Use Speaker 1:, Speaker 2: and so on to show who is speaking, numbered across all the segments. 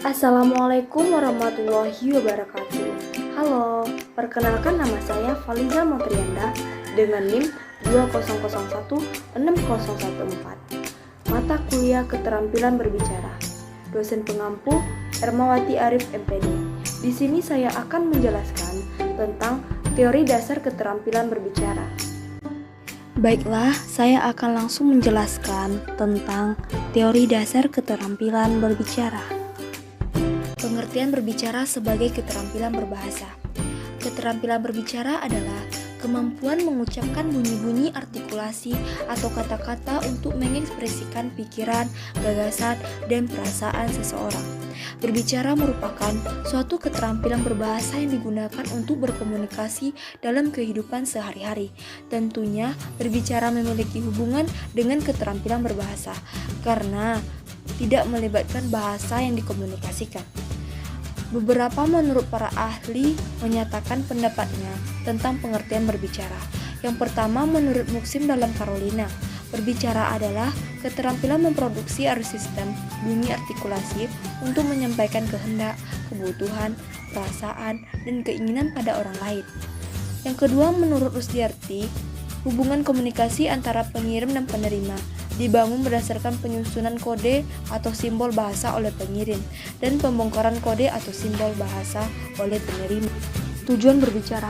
Speaker 1: Assalamualaikum warahmatullahi wabarakatuh. Halo, perkenalkan nama saya Faliza Motrianda dengan NIM 2001614. Mata kuliah keterampilan berbicara. Dosen pengampu Ermawati Arif MPD. Di sini saya akan menjelaskan tentang teori dasar keterampilan berbicara. Baiklah, saya akan langsung menjelaskan tentang teori dasar keterampilan berbicara. Pengertian berbicara sebagai keterampilan berbahasa. Keterampilan berbicara adalah kemampuan mengucapkan bunyi-bunyi artikulasi atau kata-kata untuk mengekspresikan pikiran, gagasan, dan perasaan seseorang. Berbicara merupakan suatu keterampilan berbahasa yang digunakan untuk berkomunikasi dalam kehidupan sehari-hari. Tentunya, berbicara memiliki hubungan dengan keterampilan berbahasa karena tidak melibatkan bahasa yang dikomunikasikan. Beberapa menurut para ahli menyatakan pendapatnya tentang pengertian berbicara. Yang pertama, menurut Muksim dalam Carolina, berbicara adalah keterampilan memproduksi arus sistem bunyi artikulasi untuk menyampaikan kehendak, kebutuhan, perasaan, dan keinginan pada orang lain. Yang kedua, menurut Rusdiarti, hubungan komunikasi antara pengirim dan penerima dibangun berdasarkan penyusunan kode atau simbol bahasa oleh pengirim dan pembongkaran kode atau simbol bahasa oleh penerima. Tujuan berbicara.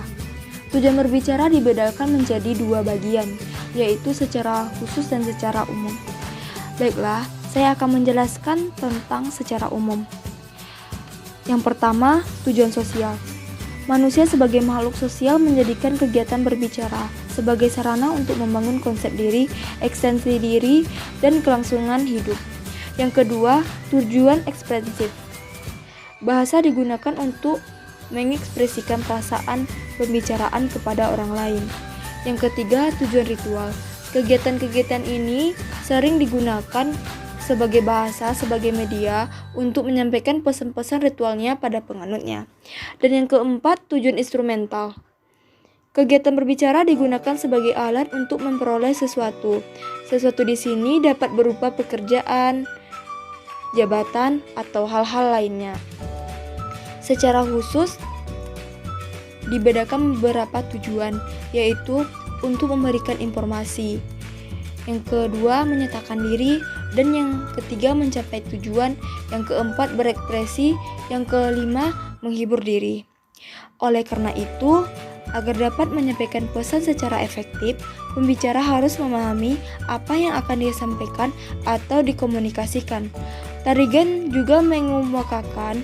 Speaker 1: Tujuan berbicara dibedakan menjadi dua bagian, yaitu secara khusus dan secara umum. Baiklah, saya akan menjelaskan tentang secara umum. Yang pertama, tujuan sosial. Manusia sebagai makhluk sosial menjadikan kegiatan berbicara sebagai sarana untuk membangun konsep diri, ekstensi diri, dan kelangsungan hidup. Yang kedua, tujuan ekspresif. Bahasa digunakan untuk mengekspresikan perasaan pembicaraan kepada orang lain. Yang ketiga, tujuan ritual. Kegiatan-kegiatan ini sering digunakan sebagai bahasa, sebagai media untuk menyampaikan pesan-pesan ritualnya pada penganutnya. Dan yang keempat, tujuan instrumental. Kegiatan berbicara digunakan sebagai alat untuk memperoleh sesuatu. Sesuatu di sini dapat berupa pekerjaan, jabatan, atau hal-hal lainnya. Secara khusus, dibedakan beberapa tujuan, yaitu untuk memberikan informasi. Yang kedua, menyatakan diri. Dan yang ketiga, mencapai tujuan. Yang keempat, berekspresi. Yang kelima, menghibur diri. Oleh karena itu, agar dapat menyampaikan pesan secara efektif, pembicara harus memahami apa yang akan dia sampaikan atau dikomunikasikan. Tarigan juga mengemukakan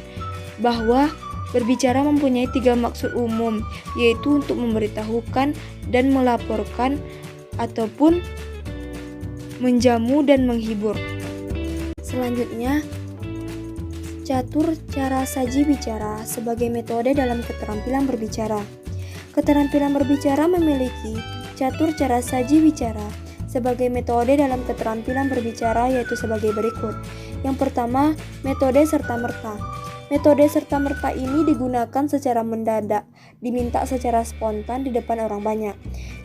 Speaker 1: bahwa berbicara mempunyai 3 maksud umum, yaitu untuk memberitahukan dan melaporkan ataupun menjamu dan menghibur. Selanjutnya, catur cara saji bicara sebagai metode dalam keterampilan berbicara. Keterampilan berbicara memiliki catur cara saji bicara sebagai metode dalam keterampilan berbicara, yaitu sebagai berikut. Yang pertama, metode serta-merta. Metode serta-merta ini digunakan secara mendadak, diminta secara spontan di depan orang banyak.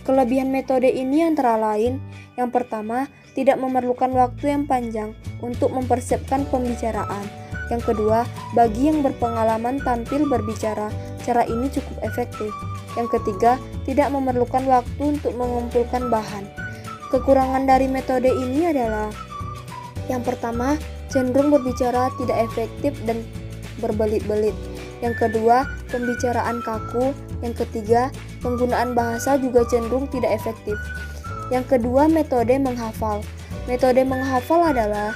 Speaker 1: Kelebihan metode ini antara lain, yang pertama, tidak memerlukan waktu yang panjang untuk mempersiapkan pembicaraan. Yang kedua, bagi yang berpengalaman tampil berbicara, cara ini cukup efektif. Yang ketiga, tidak memerlukan waktu untuk mengumpulkan bahan. Kekurangan dari metode ini adalah: yang pertama, cenderung berbicara tidak efektif dan berbelit-belit. Yang kedua, pembicaraan kaku. Yang ketiga, penggunaan bahasa juga cenderung tidak efektif. Yang kedua, metode menghafal. Metode menghafal adalah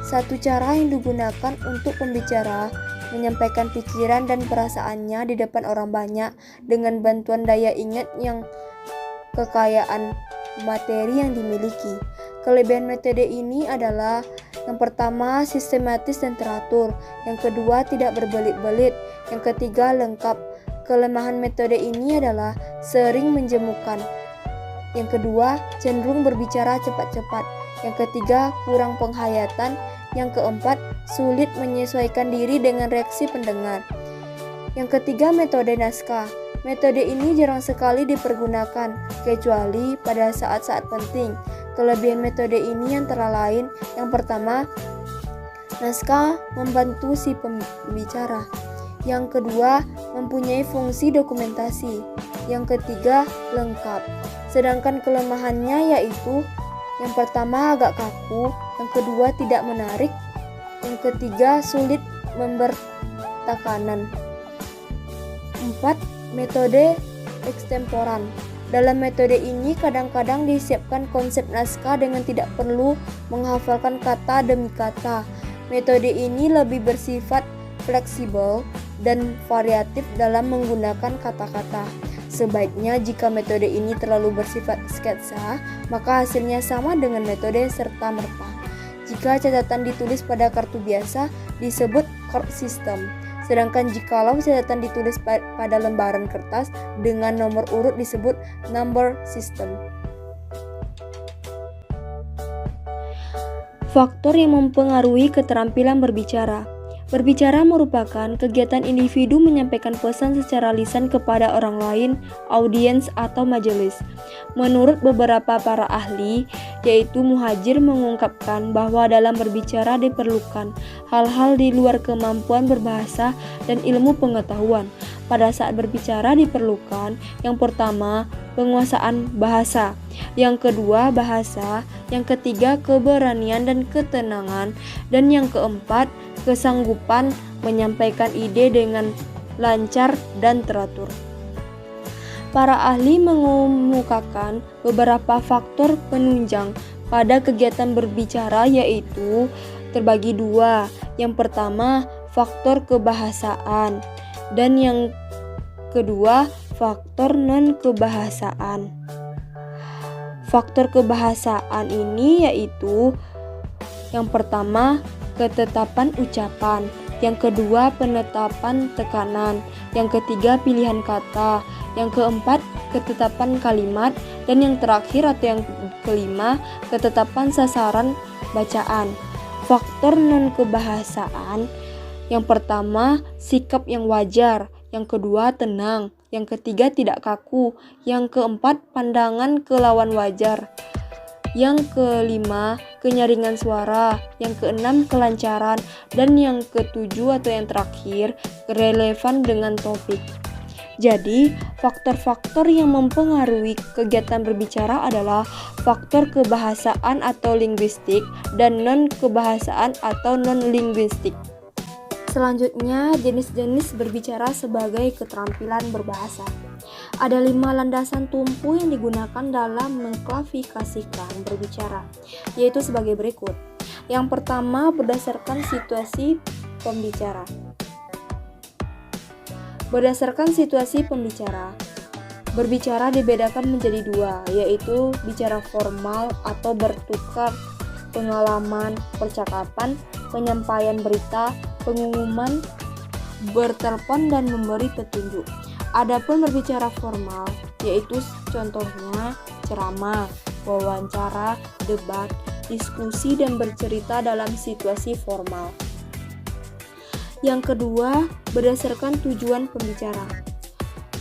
Speaker 1: satu cara yang digunakan untuk pembicara menyampaikan pikiran dan perasaannya di depan orang banyak dengan bantuan daya ingat yang kekayaan materi yang dimiliki. Kelebihan metode ini adalah: yang pertama, sistematis dan teratur. Yang kedua, tidak berbelit-belit. Yang ketiga, lengkap. Kelemahan metode ini adalah sering menjemukan. Yang kedua, cenderung berbicara cepat-cepat. Yang ketiga, kurang penghayatan. Yang keempat, sulit menyesuaikan diri dengan reaksi pendengar. Yang ketiga, metode naskah. Metode ini jarang sekali dipergunakan, kecuali pada saat-saat penting. Kelebihan metode ini antara lain: yang pertama, Naskah membantu si pembicara. Yang kedua, mempunyai fungsi dokumentasi. Yang ketiga, lengkap. Sedangkan kelemahannya yaitu yang pertama agak kaku, yang kedua tidak menarik, yang ketiga sulit memberi tekanan. 4. Metode ekstemporan. Dalam metode ini kadang-kadang disiapkan konsep naskah dengan tidak perlu menghafalkan kata demi kata. Metode ini lebih bersifat fleksibel dan variatif dalam menggunakan kata-kata. Sebaiknya jika metode ini terlalu bersifat sketsa, maka hasilnya sama dengan metode serta-merta. Jika catatan ditulis pada kartu biasa, disebut chord system. Sedangkan jikalau catatan ditulis pada lembaran kertas dengan nomor urut disebut number system. Faktor yang mempengaruhi keterampilan berbicara. Berbicara merupakan kegiatan individu menyampaikan pesan secara lisan kepada orang lain, audiens, atau majelis. Menurut beberapa para ahli, yaitu Muhajir mengungkapkan bahwa dalam berbicara diperlukan hal-hal di luar kemampuan berbahasa dan ilmu pengetahuan. Pada saat berbicara diperlukan yang pertama, penguasaan bahasa, yang kedua bahasa, yang ketiga keberanian dan ketenangan, dan yang keempat kesanggupan menyampaikan ide dengan lancar dan teratur. Para ahli mengemukakan beberapa faktor penunjang pada kegiatan berbicara yaitu terbagi dua. Yang pertama, faktor kebahasaan, dan yang kedua, faktor non-kebahasaan. Faktor kebahasaan ini yaitu yang pertama, ketetapan ucapan, yang kedua, penetapan tekanan, yang ketiga, pilihan kata, yang keempat, ketetapan kalimat, dan yang terakhir atau yang kelima, ketetapan sasaran bacaan. Faktor non-kebahasaan, yang pertama, sikap yang wajar, yang kedua, tenang, yang ketiga, tidak kaku, yang keempat, pandangan ke lawan wajar, yang kelima, kenyaringan suara, yang keenam, kelancaran, dan yang ketujuh atau yang terakhir, relevan dengan topik. Jadi, faktor-faktor yang mempengaruhi kegiatan berbicara adalah faktor kebahasaan atau linguistik dan non-kebahasaan atau non-linguistik. Selanjutnya, jenis-jenis berbicara sebagai keterampilan berbahasa. Ada 5 landasan tumpu yang digunakan dalam mengklasifikasikan berbicara, yaitu sebagai berikut. Yang pertama, berdasarkan situasi pembicara. Berdasarkan situasi pembicara, berbicara dibedakan menjadi dua, yaitu bicara formal atau bertukar pengalaman, percakapan, penyampaian berita, pengumuman, bertelepon, dan memberi petunjuk. Adapun berbicara formal, yaitu contohnya ceramah, wawancara, debat, diskusi, dan bercerita dalam situasi formal. Yang kedua, berdasarkan tujuan pembicara.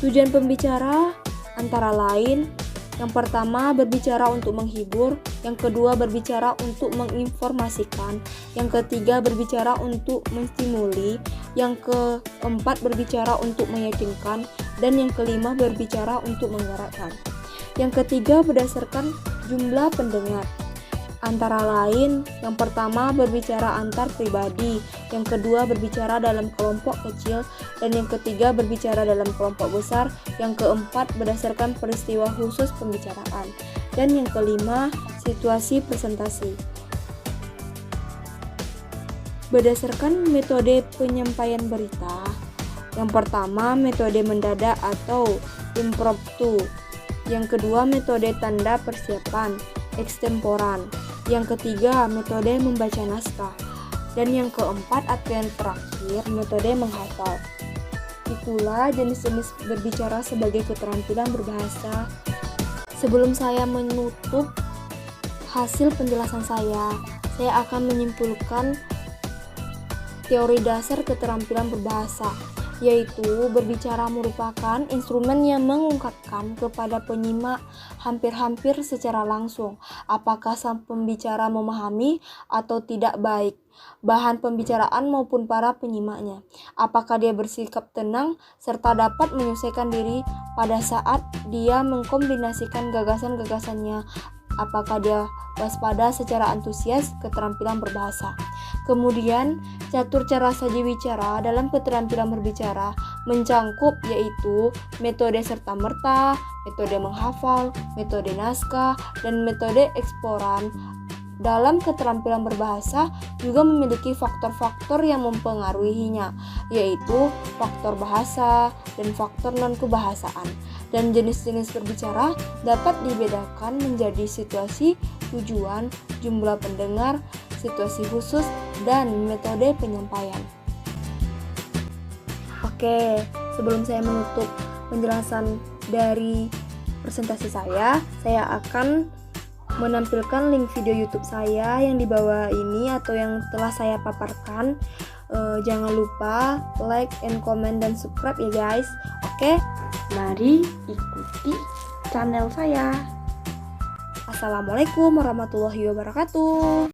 Speaker 1: Tujuan pembicara antara lain, yang pertama berbicara untuk menghibur, yang kedua berbicara untuk menginformasikan, yang ketiga berbicara untuk menstimuli, yang keempat berbicara untuk meyakinkan, dan yang kelima berbicara untuk menggerakkan. Yang ketiga berdasarkan jumlah pendengar. Antara lain, yang pertama berbicara antar pribadi, yang kedua berbicara dalam kelompok kecil, dan yang ketiga berbicara dalam kelompok besar, yang keempat berdasarkan peristiwa khusus pembicaraan, dan yang kelima situasi presentasi. Berdasarkan metode penyampaian berita, yang pertama metode mendadak atau impromptu, yang kedua metode tanda persiapan, ekstemporan, yang ketiga metode membaca naskah, dan yang keempat atau yang terakhir metode menghafal. Itulah jenis-jenis berbicara sebagai keterampilan berbahasa. Sebelum saya menutup hasil penjelasan saya akan menyimpulkan teori dasar keterampilan berbahasa. yaitu berbicara merupakan instrumen yang mengungkapkan kepada penyimak hampir-hampir secara langsung apakah sang pembicara memahami atau tidak baik bahan pembicaraan maupun para penyimaknya, apakah dia bersikap tenang serta dapat menyesuaikan diri pada saat dia mengkombinasikan gagasan-gagasannya, apakah dia waspada secara antusias keterampilan berbahasa. Kemudian, catur cara saji bicara dalam keterampilan berbicara mencangkup yaitu metode serta-merta, metode menghafal, metode naskah, dan metode eksploran. Dalam keterampilan berbahasa juga memiliki faktor-faktor yang mempengaruhinya, yaitu faktor bahasa dan faktor non-kebahasaan. Dan jenis-jenis berbicara dapat dibedakan menjadi situasi, tujuan, jumlah pendengar, situasi khusus, dan metode penyampaian. Oke, sebelum saya menutup penjelasan dari presentasi saya akan menampilkan link video YouTube saya yang di bawah ini atau yang telah saya paparkan. Jangan lupa like and comment dan subscribe ya guys. Oke, mari ikuti channel saya. Assalamualaikum warahmatullahi wabarakatuh.